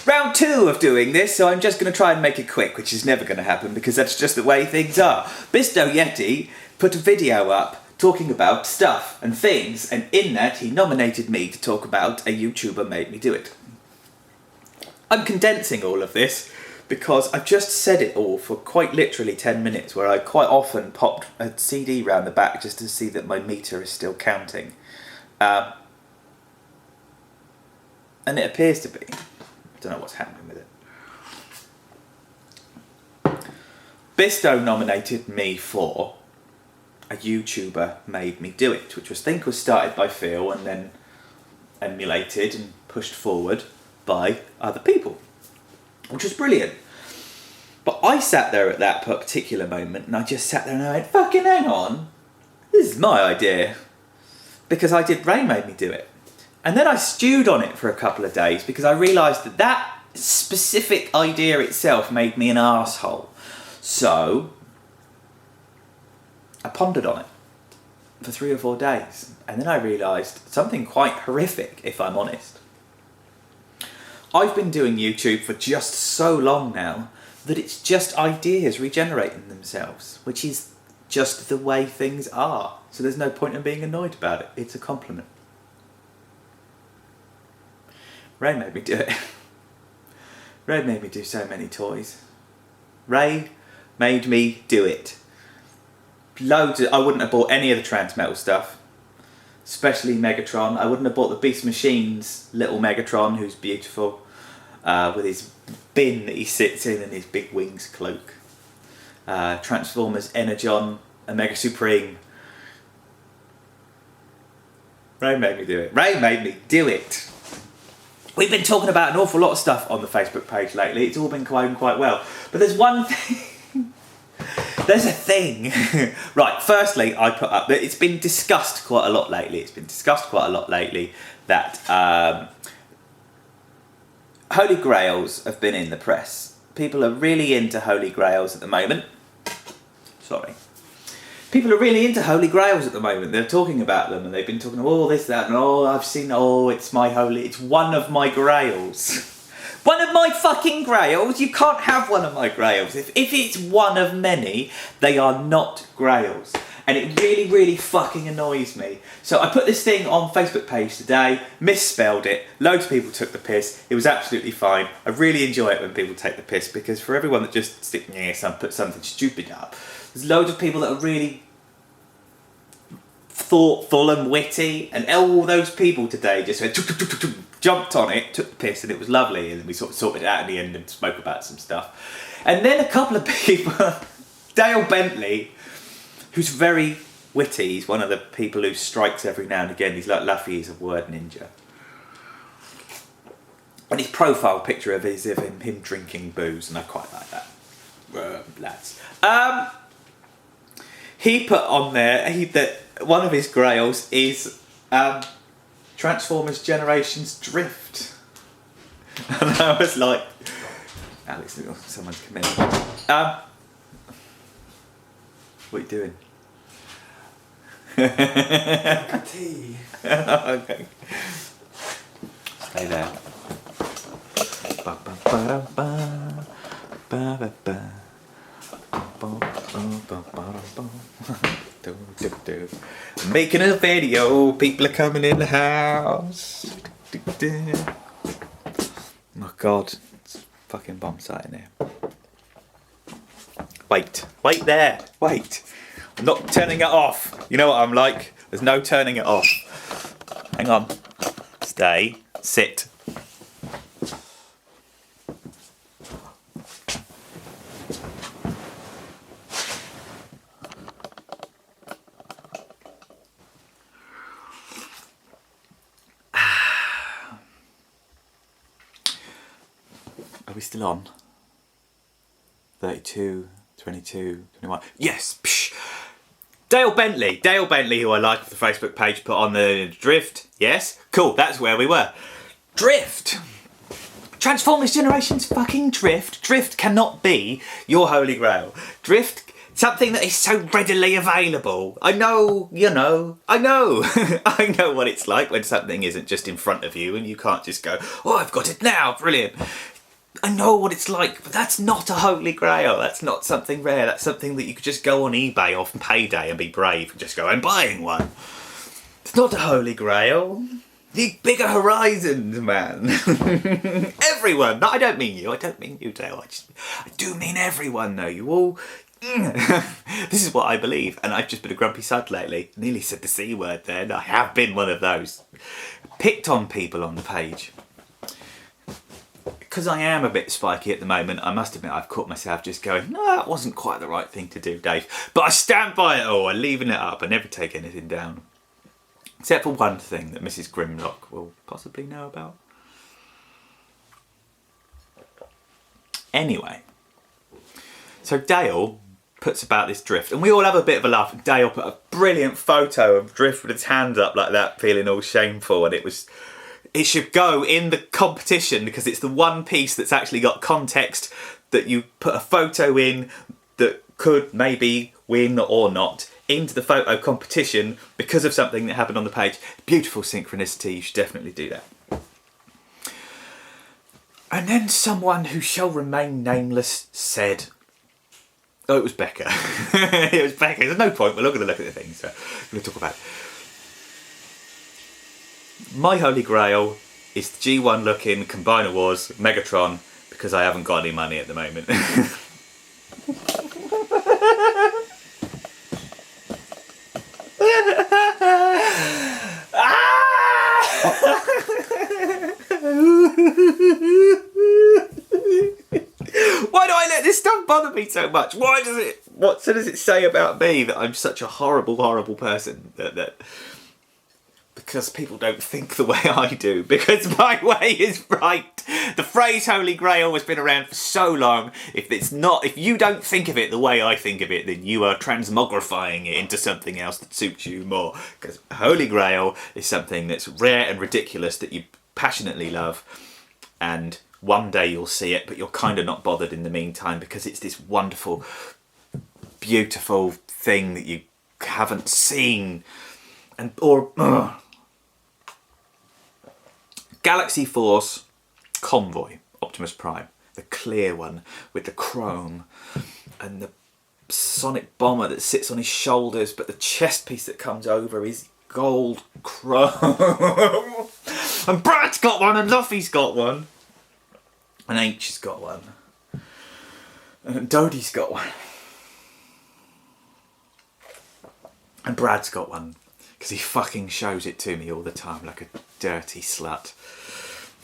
round 2 of doing this, so I'm just going to try and make it quick, which is never going to happen because that's just the way things are. Bisto Yeti put a video up talking about stuff and things, and in that he nominated me to talk about a YouTuber made me do it. I'm condensing all of this because I've just said it all for quite literally 10 minutes, where I quite often popped a CD round the back just to see that my meter is still counting. And it appears to be. I don't know what's happening with it. Bisto nominated me for a YouTuber made me do it, which I think was started by Phil and then emulated and pushed forward by other people, which was brilliant. But I sat there at that particular moment and I just sat there and I went, fucking hang on, this is my idea. Because I did, Ray made me do it. And then I stewed on it for a couple of days because I realised that that specific idea itself made me an arsehole. So I pondered on it for 3 or 4 days. And then I realised something quite horrific, if I'm honest. I've been doing YouTube for just so long now that it's just ideas regenerating themselves, which is just the way things are. So there's no point in being annoyed about it. It's a compliment. Ray made me do it. Ray made me do so many toys. Ray made me do it. Loads of, I wouldn't have bought any of the Transmetal stuff, especially Megatron. I wouldn't have bought the Beast Machine's little Megatron, who's beautiful, with his bin that he sits in and his big wings cloak. Transformers Energon and Mega Supreme. Ray made me do it. Ray made me do it. We've been talking about an awful lot of stuff on the Facebook page lately. It's all been going quite well. But there's one thing. There's a thing. Right, firstly, I put up that it's been discussed quite a lot lately. That Holy Grails have been in the press. People are really into Holy Grails at the moment. Sorry. People are really into Holy Grails at the moment. They're talking about them and they've been talking, oh, this, that, and oh, I've seen, oh, it's one of my Grails. One of my fucking Grails? You can't have one of my Grails. If it's one of many, they are not Grails. And it really, really fucking annoys me. So I put this thing on Facebook page today, misspelled it, loads of people took the piss, it was absolutely fine. I really enjoy it when people take the piss, because for everyone that just put something stupid up, there's loads of people that are really thoughtful and witty, and all those people today just went, jumped on it, took the piss, and it was lovely, and then we sort of sorted it out in the end and spoke about some stuff. And then a couple of people, Dale Bentley, who's very witty, he's one of the people who strikes every now and again, he's like Luffy, he's a word ninja. And his profile picture of him drinking booze, and I quite like that. Lads. He put on there that one of his Grails is Transformers Generations Drift. And I was like, Alex, someone's come in. What are you doing? Tea. Okay. Stay there. Making a video, people are coming in the house. Oh God, it's fucking bomb site in here. Wait there, wait. I'm not turning it off. You know what I'm like? There's no turning it off. Hang on. Stay, sit. Are we still on? 32, 22, 21. Yes! Psh. Dale Bentley, who I like off the Facebook page, put on the Drift. Yes? Cool, that's where we were. Drift! Transformers Generations fucking Drift. Drift cannot be your Holy Grail. Drift, something that is so readily available. I know. I know what it's like when something isn't just in front of you and you can't just go, oh, I've got it now, brilliant. I know what it's like, but that's not a holy grail. That's not something rare. That's something that you could just go on eBay off payday and be brave and just go, I'm buying one. It's not a holy grail. The bigger horizons, man. Everyone. No, I don't mean you. I don't mean you, Dale. I do mean everyone, though. You all... This is what I believe, and I've just been a grumpy sod lately. Nearly said the C word there, and I have been one of those. Picked on people on the page. Because I am a bit spiky at the moment, I must admit I've caught myself just going, no, that wasn't quite the right thing to do, Dave. But I stand by it all, I'm leaving it up, I never take anything down. Except for one thing that Mrs. Grimlock will possibly know about. Anyway, so Dale puts about this drift, and we all have a bit of a laugh. Dale put a brilliant photo of Drift with his hands up like that, feeling all shameful, and it should go in the competition because it's the one piece that's actually got context that you put a photo in that could maybe win or not into the photo competition because of something that happened on the page. Beautiful synchronicity, you should definitely do that. And then someone who shall remain nameless said, oh, it was Becca. It was Becca. There's no point. We're not going to look at the things. So we're going to talk about it. My holy grail is the G1 looking Combiner Wars Megatron because I haven't got any money at the moment. Why do I let this stuff bother me so much? What does it say about me that I'm such a horrible, horrible person? That because people don't think the way I do, because my way is right. The phrase Holy Grail has been around for so long. If you don't think of it the way I think of it, then you are transmogrifying it into something else that suits you more. Because Holy Grail is something that's rare and ridiculous that you passionately love, and one day you'll see it, but you're kind of not bothered in the meantime because it's this wonderful, beautiful thing that you haven't seen. Galaxy Force Convoy, Optimus Prime, the clear one with the chrome and the sonic bomber that sits on his shoulders, but the chest piece that comes over is gold chrome. And Brad's got one, and Luffy's got one, and H has got one, and Dodie's got one, and Brad's got one. Because he fucking shows it to me all the time like a dirty slut.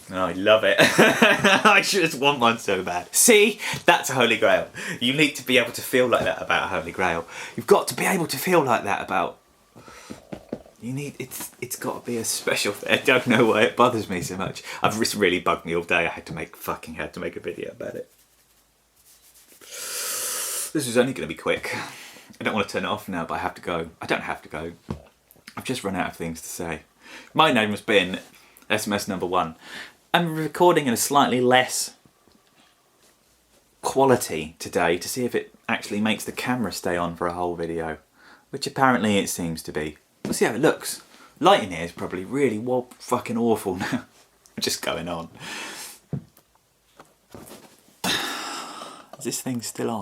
And I love it. I just want one so bad. See? That's a Holy Grail. You need to be able to feel like that about a Holy Grail. You've got to be able to feel like that about... It's got to be a special thing. I don't know why it bothers me so much. It's really bugged me all day. I had to make a video about it. This is only going to be quick. I don't want to turn it off now, but I have to go. I don't have to go. I've just run out of things to say. My name has been SMS number 1. I'm recording in a slightly less quality today to see if it actually makes the camera stay on for a whole video, which apparently it seems to be. We'll see how it looks. Lighting here is probably really fucking awful now. Just going on. Is this thing still on?